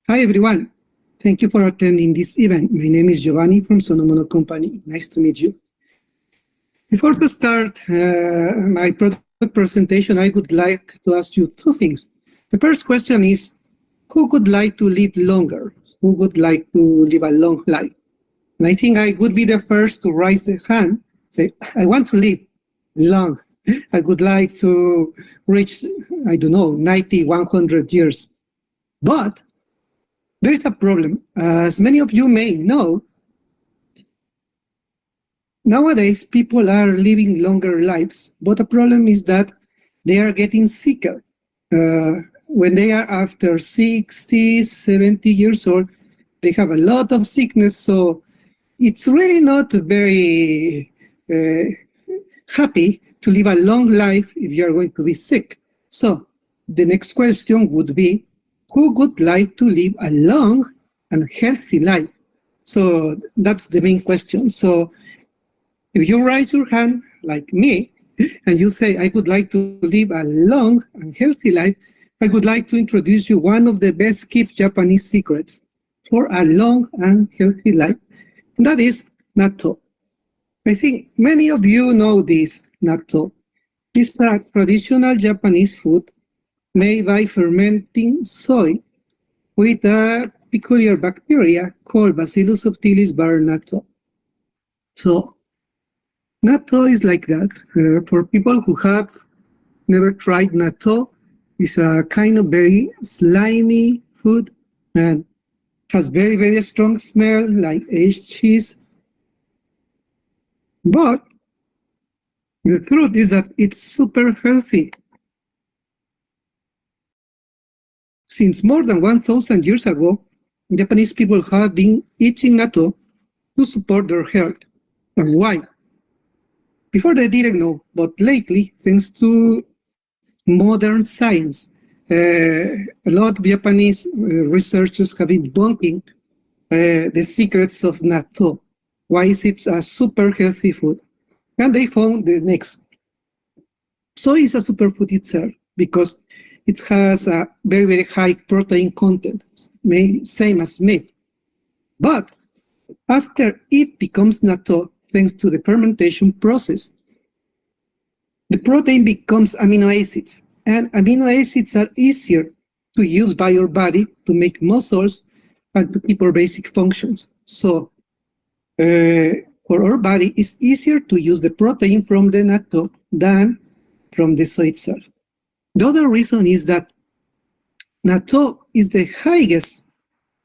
Hi, everyone. Thank you for attending this event. My name is Giovanni from Sonomono Company. Nice to meet you. Before to start my product presentation, I would like to ask you two things. The first question is, who would like to live longer? Who would like to live a long life? And I think I would be the first to raise the hand, say, I want to live long. I would like to reach, 90, 100 years. But there is a problem. As many of you may know, nowadays people are living longer lives, but the problem is that they are getting sicker. When they are after 60, 70 years old, they have a lot of sickness, so it's really not very happy to live a long life if you are going to be sick. So the next question would be, who would like to live a long and healthy life? So that's the main question. So if you raise your hand like me, and you say, I would like to live a long and healthy life, I would like to introduce you one of the best kept Japanese secrets for a long and healthy life. And that is natto. I think many of you know this natto. It's a traditional Japanese food made by fermenting soy with a peculiar bacteria called Bacillus subtilis bar natto. So natto is like that. For people who have never tried natto, it's a kind of very slimy food and has very, very strong smell like aged cheese. But the truth is that it's super healthy. Since more than 1,000 years ago, Japanese people have been eating natto to support their health. And why? Before they didn't know, but lately, thanks to modern science, a lot of Japanese researchers have been debunking the secrets of natto. Why is it a super healthy food? And they found the next. Soy is a superfood itself because it has a very, very high protein content, same as meat. But after it becomes natto, thanks to the fermentation process, the protein becomes amino acids, and amino acids are easier to use by your body to make muscles and to keep our basic functions. So for our body, it's easier to use the protein from the natto than from the soy itself. The other reason is that natto is the highest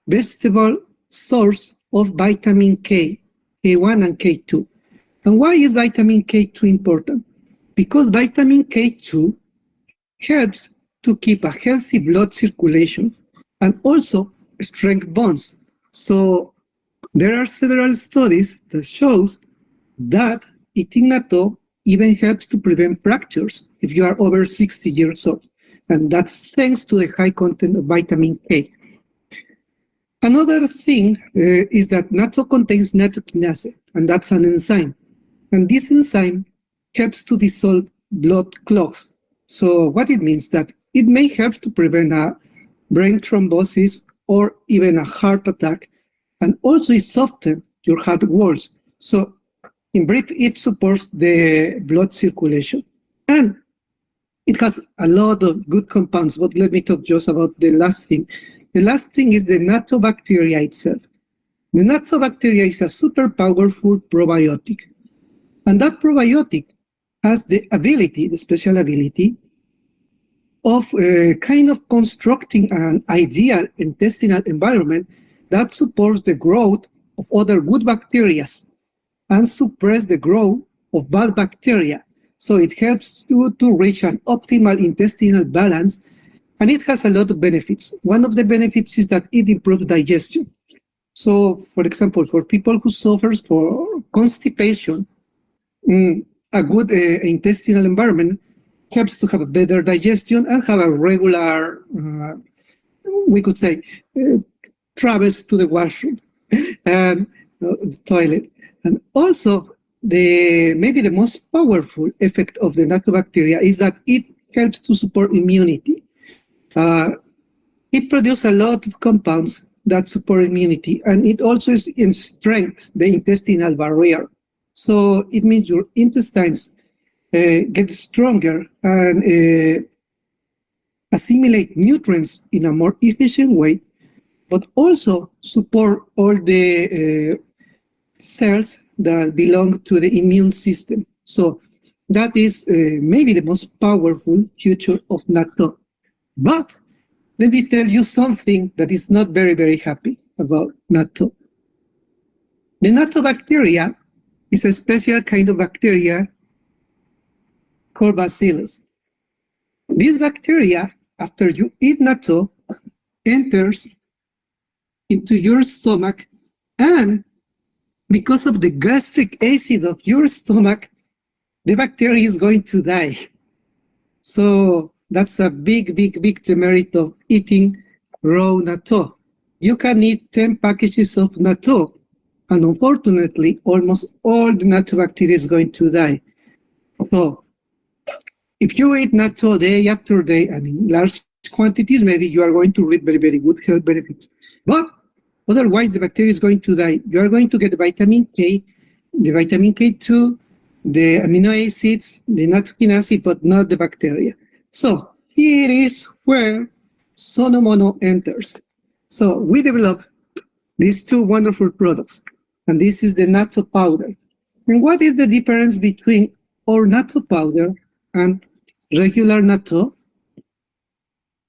vegetable source of vitamin K, K1 and K2. And why is vitamin K2 important? Because vitamin K2 helps to keep a healthy blood circulation and also strengthen bones. So there are several studies that shows that eating natto even helps to prevent fractures if you are over 60 years old. And that's thanks to the high content of vitamin K. Another thing is that natto contains nattokinase, and that's an enzyme. And this enzyme helps to dissolve blood clots. So what it means that it may help to prevent a brain thrombosis or even a heart attack, and also it softens your heart walls. So in brief, it supports the blood circulation. And it has a lot of good compounds, but let me talk just about the last thing. The last thing is the natto bacteria itself. The natto bacteria is a super powerful probiotic. And that probiotic has the ability, the special ability, of kind of constructing an ideal intestinal environment that supports the growth of other good bacteria and suppress the growth of bad bacteria. So it helps you to reach an optimal intestinal balance, and it has a lot of benefits. One of the benefits is that it improves digestion. So, for example, for people who suffer from constipation, a good intestinal environment helps to have a better digestion and have a regular, we could say, travels to the washroom and the toilet. And also, maybe the most powerful effect of the natto bacteria is that it helps to support immunity. It produces a lot of compounds that support immunity, and it also strengthens the intestinal barrier. So it means your intestines get stronger and assimilate nutrients in a more efficient way, but also support all the cells that belong to the immune system. So that is maybe the most powerful feature of natto. But let me tell you something that is not very, very happy about natto. The natto bacteria is a special kind of bacteria called bacillus. This bacteria, after you eat natto, enters into your stomach, and because of the gastric acid of your stomach, the bacteria is going to die. So that's a big, big, big demerit of eating raw natto. You can eat 10 packages of natto, and unfortunately, almost all the natto bacteria is going to die. So if you eat natto day after day and in large quantities, maybe you are going to reap very, very good health benefits. But otherwise, the bacteria is going to die. You are going to get the vitamin K, the vitamin K2, the amino acids, the nitrogen acid, but not the bacteria. So here is where Sonomono enters. So we developed these two wonderful products, and this is the natto powder. And what is the difference between our natto powder and regular natto?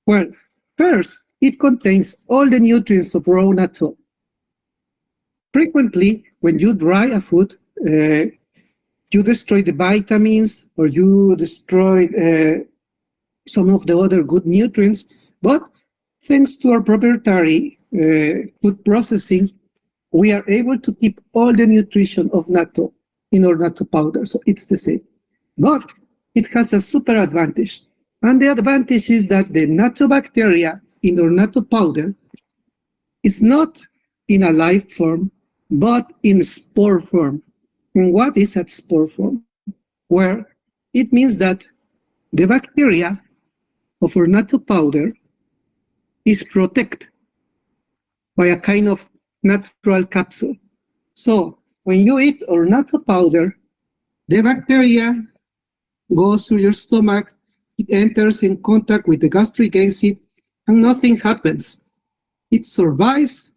Well, first, it contains all the nutrients of raw natto. Frequently, when you dry a food, you destroy the vitamins or you destroy some of the other good nutrients, but thanks to our proprietary food processing, we are able to keep all the nutrition of natto in our natto powder, so it's the same. But it has a super advantage, and the advantage is that the natto bacteria in our natto powder is not in a live form, but in spore form. And what is that spore form? Where it means that the bacteria of our natto powder is protected by a kind of natural capsule. So when you eat our natto powder, the bacteria goes through your stomach, it enters in contact with the gastric acid, and nothing happens. It survives,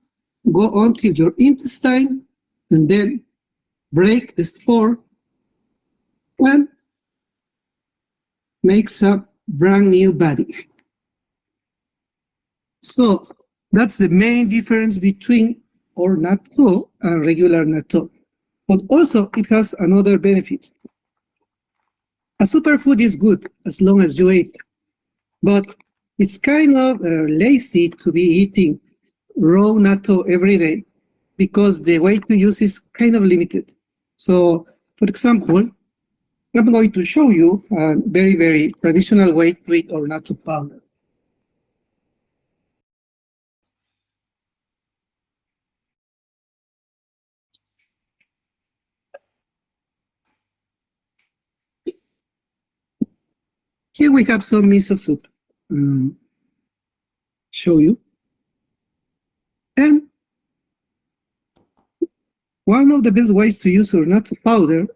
go on to your intestine, and then break the spore and makes a brand new body. So that's the main difference between our natto and regular natto. But also it has another benefit. A superfood is good as long as you eat, but it's kind of lazy to be eating raw natto every day because the way to use is kind of limited. So, for example, I'm going to show you a very, very traditional way to eat our natto powder. Here we have some miso soup. Show you. And one of the best ways to use our natto powder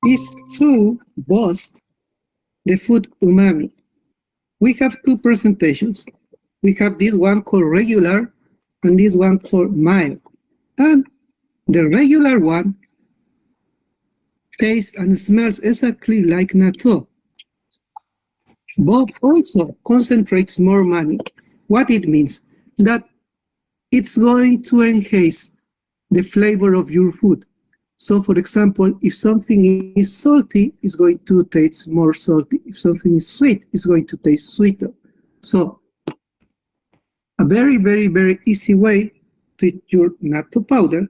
is to boost the food umami. We have two presentations. We have this one called regular and this one called mild. And the regular one tastes and smells exactly like natto, but also concentrates more umami. What it means? That it's going to enhance the flavor of your food. So, for example, if something is salty, it's going to taste more salty. If something is sweet, it's going to taste sweeter. So, a very, very, very easy way to eat your natto powder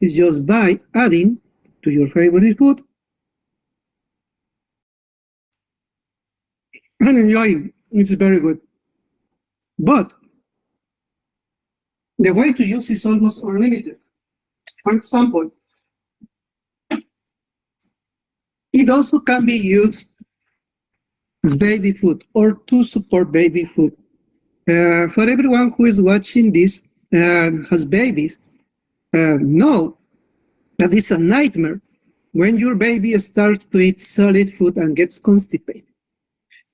is just by adding to your favorite food and enjoying. It's very good. But the way to use is almost unlimited. For example, it also can be used as baby food or to support baby food. For everyone who is watching this and has babies, know that it's a nightmare when your baby starts to eat solid food and gets constipated,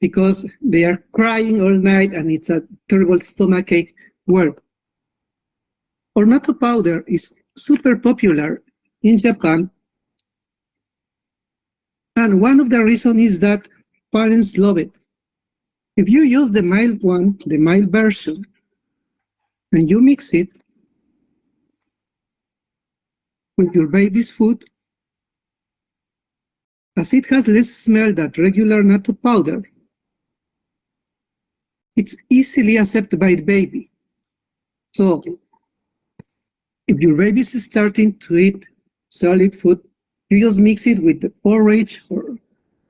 because they are crying all night and it's a terrible stomachache work. Or natto powder is super popular in Japan, and one of the reasons is that parents love it. If you use the mild one, the mild version, and you mix it with your baby's food, as it has less smell than regular natto powder, it's easily accepted by the baby. So if your baby is starting to eat solid food, you just mix it with the porridge or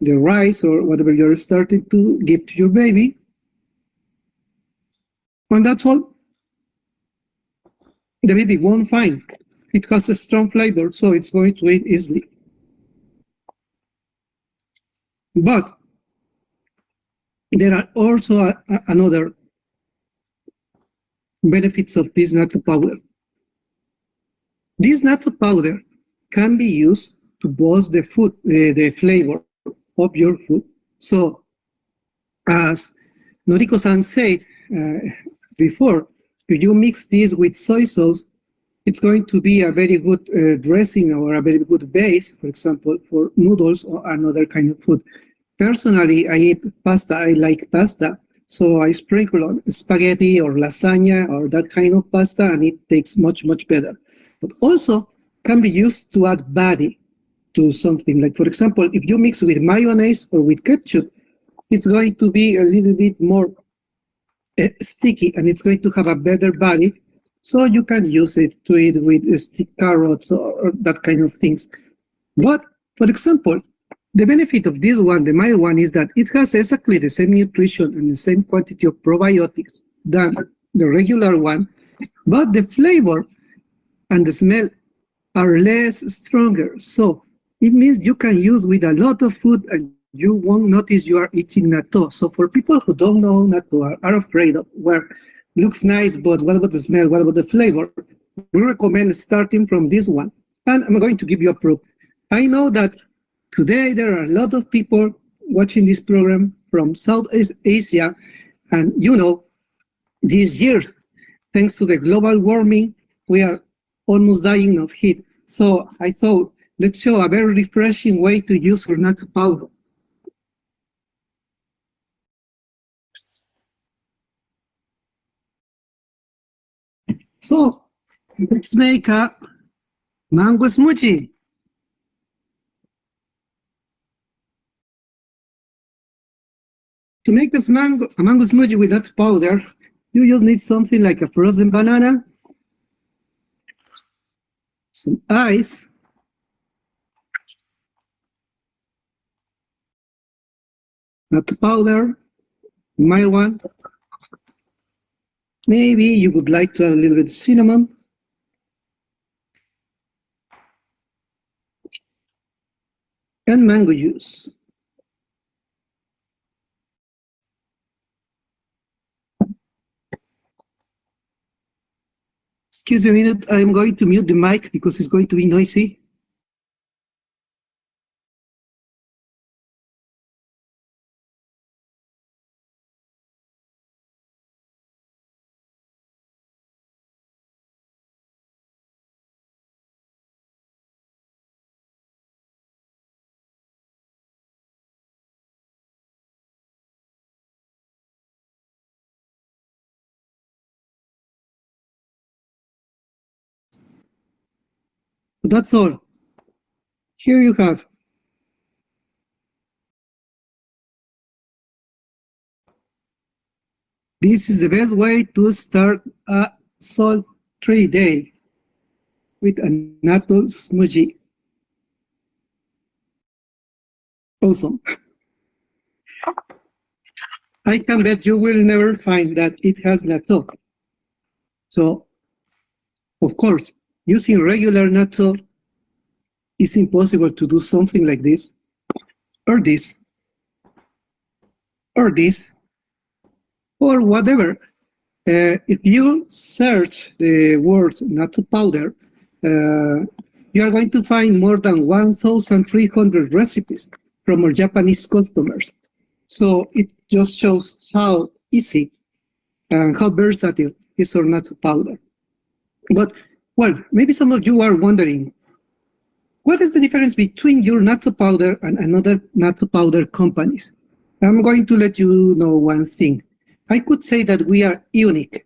the rice or whatever you're starting to give to your baby, and that's all. The baby won't find. It has a strong flavor, so it's going to eat easily. But there are also another benefits of this natto powder. This natto powder can be used to boost the food, the flavor of your food. So, as Noriko-san said before, if you mix this with soy sauce, it's going to be a very good dressing or a very good base, for example, for noodles or another kind of food. Personally, I eat pasta. I like pasta. So I sprinkle on spaghetti or lasagna or that kind of pasta, and it tastes much, much better. But also can be used to add body to something. Like, for example, if you mix with mayonnaise or with ketchup, it's going to be a little bit more sticky, and it's going to have a better body. So you can use it to eat with stick carrots or that kind of things. But, for example, the benefit of this one, the mild one, is that it has exactly the same nutrition and the same quantity of probiotics than the regular one, but the flavor and the smell are less stronger. So it means you can use with a lot of food and you won't notice you are eating natto. So for people who don't know natto, are afraid of where looks nice, but what about the smell? What about the flavor? We recommend starting from this one. And I'm going to give you a proof. I know that today there are a lot of people watching this program from Southeast Asia. And you know, this year, thanks to the global warming, we are almost dying of heat. So I thought, let's show a very refreshing way to use our natto powder. So let's make a mango smoothie. To make this a mango smoothie with that powder, you just need something like a frozen banana, some ice, natto powder, mild one. Maybe you would like to add a little bit of cinnamon. And mango juice. Excuse me a minute, I'm going to mute the mic because it's going to be noisy. That's all. Here you have. This is the best way to start a salt-free day with a natto smoothie. Awesome. I can bet you will never find that it has natto. So, of course, using regular natto, it's impossible to do something like this, or this, or this, or whatever. If you search the word natto powder, you are going to find more than 1,300 recipes from our Japanese customers. So it just shows how easy and how versatile is our natto powder. But, well, maybe some of you are wondering, what is the difference between your natto powder and another natto powder companies? I'm going to let you know one thing. I could say that we are unique.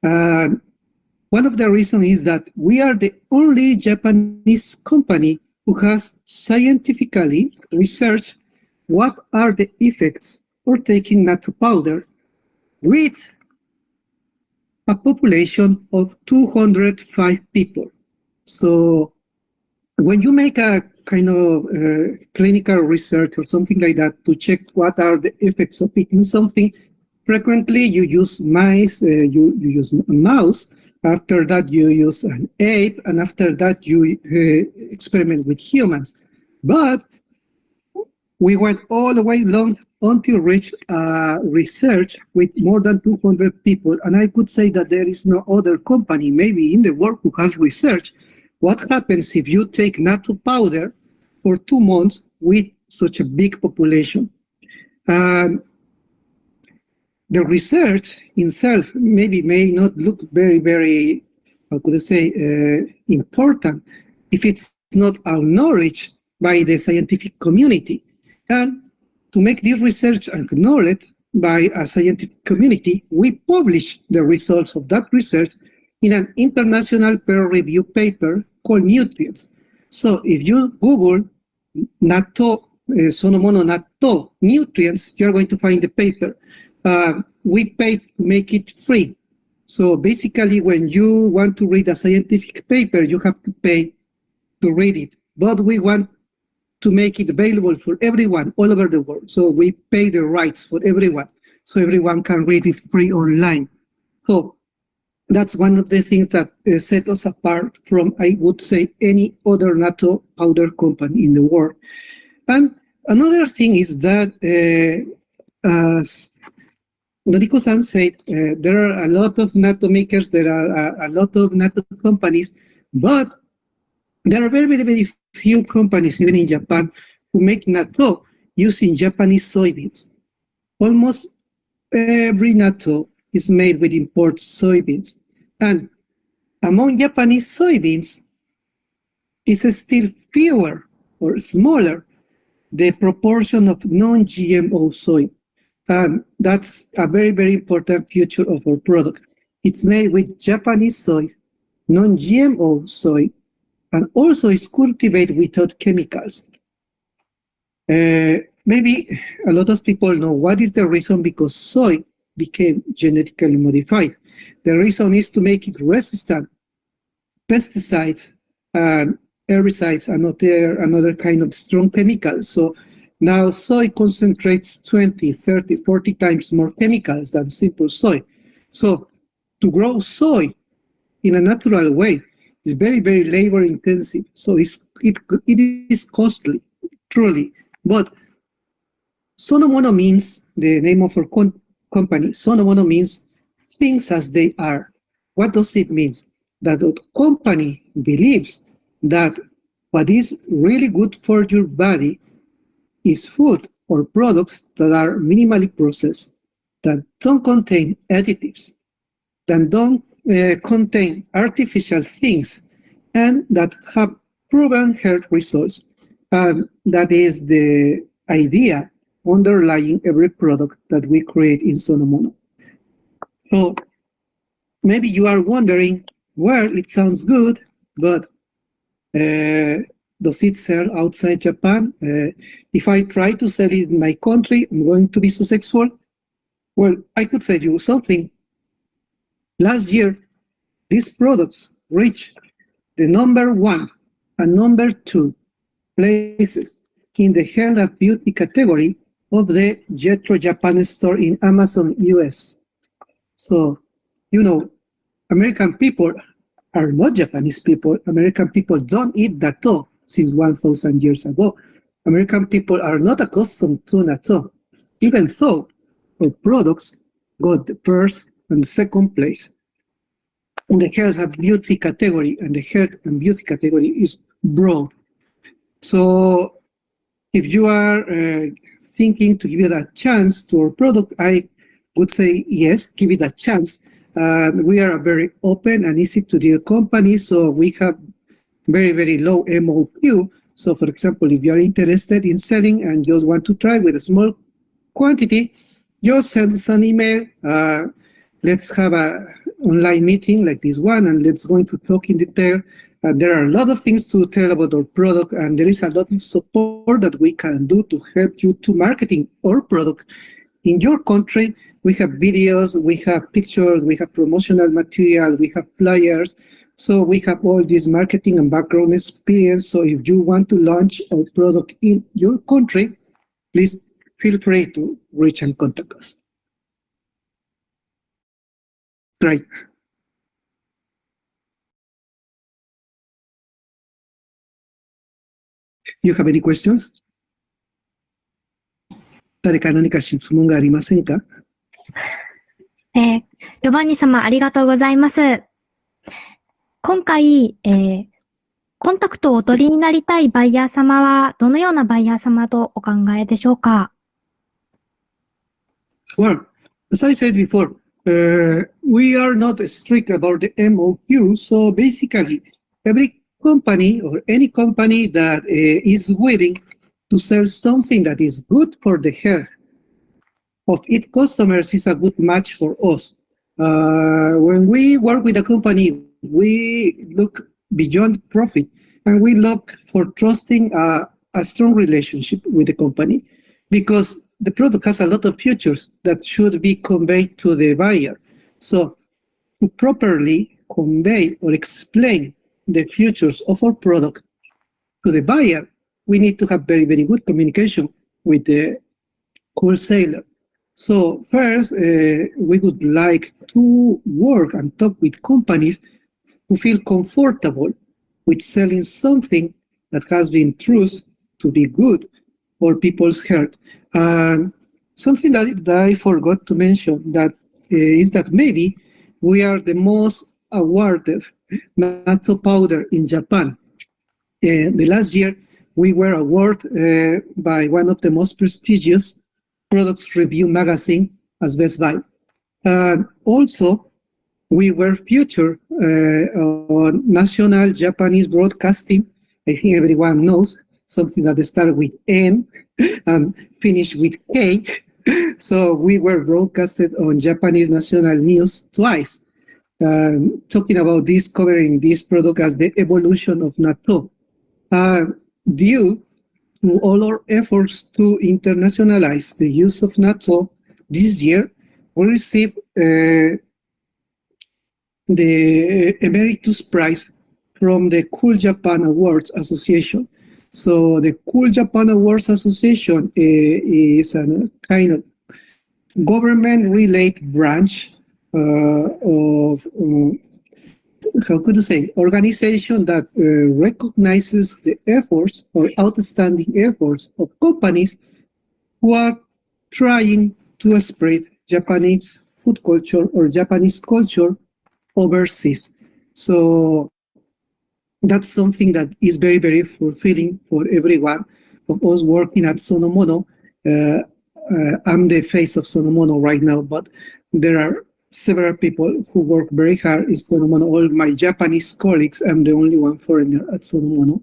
One of the reasons is that we are the only Japanese company who has scientifically researched what are the effects of taking natto powder with a population of 205 people. So when you make a kind of clinical research or something like that to check what are the effects of eating something, frequently you use mice, you use a mouse, after that you use an ape, and after that you experiment with humans. But we went all the way long until reach research with more than 200 people, and I could say that there is no other company maybe in the world who has researched what happens if you take natto powder for 2 months with such a big population. The research itself maybe may not look very, how could I say, important if it's not acknowledged by the scientific community. And to make this research acknowledged by a scientific community, we publish the results of that research in an international peer-reviewed paper called Nutrients. So if you Google natto, Sonomono natto nutrients, you're going to find the paper. We pay to make it free. So basically, when you want to read a scientific paper, you have to pay to read it. But we want to make it available for everyone all over the world. So we pay the rights for everyone, so everyone can read it free online. So that's one of the things that set us apart from, I would say, any other natto powder company in the world. And another thing is that, as Noriko-san said, there are a lot of natto makers, there are a lot of natto companies, but there are very few companies, even in Japan, who make natto using Japanese soybeans. Almost every natto is made with imported soybeans. And among Japanese soybeans, is still fewer or smaller the proportion of non-GMO soy. And that's a very important feature of our product. It's made with Japanese soy, non-GMO soy, and also is cultivated without chemicals. Maybe a lot of people know what is the reason because soy became genetically modified. The reason is to make it resistant pesticides and herbicides and another kind of strong chemicals. So now soy concentrates 20, 30, 40 times more chemicals than simple soy. So to grow soy in a natural way is very labor intensive. So it is costly, truly. But Sonomono means, the name of our company, Sonomono means things as they are. What does it mean? That the company believes that what is really good for your body is food or products that are minimally processed, that don't contain additives, that don't contain artificial things, and that have proven health results. And that is the idea underlying every product that we create in Sonomono. So maybe you are wondering, well, it sounds good, but does it sell outside Japan? If I try to sell it in my country, I'm going to be successful? Well, I could tell you something. Last year, these products reached the #1 and #2 places in the health and beauty category of the Jetro Japan store in Amazon US. So, you know, American people are not Japanese people. American people don't eat natto since 1,000 years ago. American people are not accustomed to natto. Even so, our products got the first and second place in the health and beauty category, and the health and beauty category is broad. So if you are thinking to give it a chance to our product, I would say yes, give it a chance. We are a very open and easy to deal company, so we have very, very low MOQ. So for example, if you are interested in selling and just want to try with a small quantity, just send us an email. Let's have a online meeting like this one, and let's go into talk in detail. There are a lot of things to tell about our product, and there is a lot of support that we can do to help you to marketing our product in your country. We have videos, we have pictures, we have promotional material, we have flyers. So we have all this marketing and background experience. So if you want to launch our product in your country, please feel free to reach and contact us. Right. You have any questions? 誰か何か質問がありませんか？ジョバンニ様ありがとうございます。今回、コンタクトをお取りになりたいバイヤー様はどのようなバイヤー様とお考えでしょうか？ Well, as I said before, we are not strict about the MOQ. So basically, every company or any company that is willing to sell something that is good for the health of its customers is a good match for us. When we work with a company, we look beyond profit, and we look for trusting a strong relationship with the company, because the product has a lot of features that should be conveyed to the buyer. So to properly convey or explain the features of our product to the buyer, we need to have very, very good communication with the wholesaler. So first, we would like to work and talk with companies who feel comfortable with selling something that has been proved to be good for people's health. And something that I forgot to mention that is that maybe we are the most awarded natto powder in Japan. The last year, we were awarded by one of the most prestigious products review magazine as Best Buy. And also, we were featured on national Japanese broadcasting. I think everyone knows something that starts with N and finish with K. So we were broadcasted on Japanese national news twice, talking about this, covering this product as the evolution of natto. Due to all our efforts to internationalize the use of natto, this year we received the Emeritus Prize from the Cool Japan Awards Association. So the Cool Japan Awards Association is a kind of government-related branch of, how could I say, organization that recognizes the efforts or outstanding efforts of companies who are trying to spread Japanese food culture or Japanese culture overseas. So that's something that is very, very fulfilling for everyone of us working at Sonomono. I'm the face of Sonomono right now, but there are several people who work very hard in Sonomono. All my Japanese colleagues, I'm the only one foreigner at Sonomono.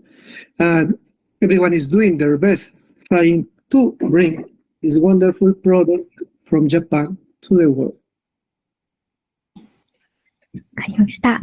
And everyone is doing their best, trying to bring this wonderful product from Japan to the world. わかりました。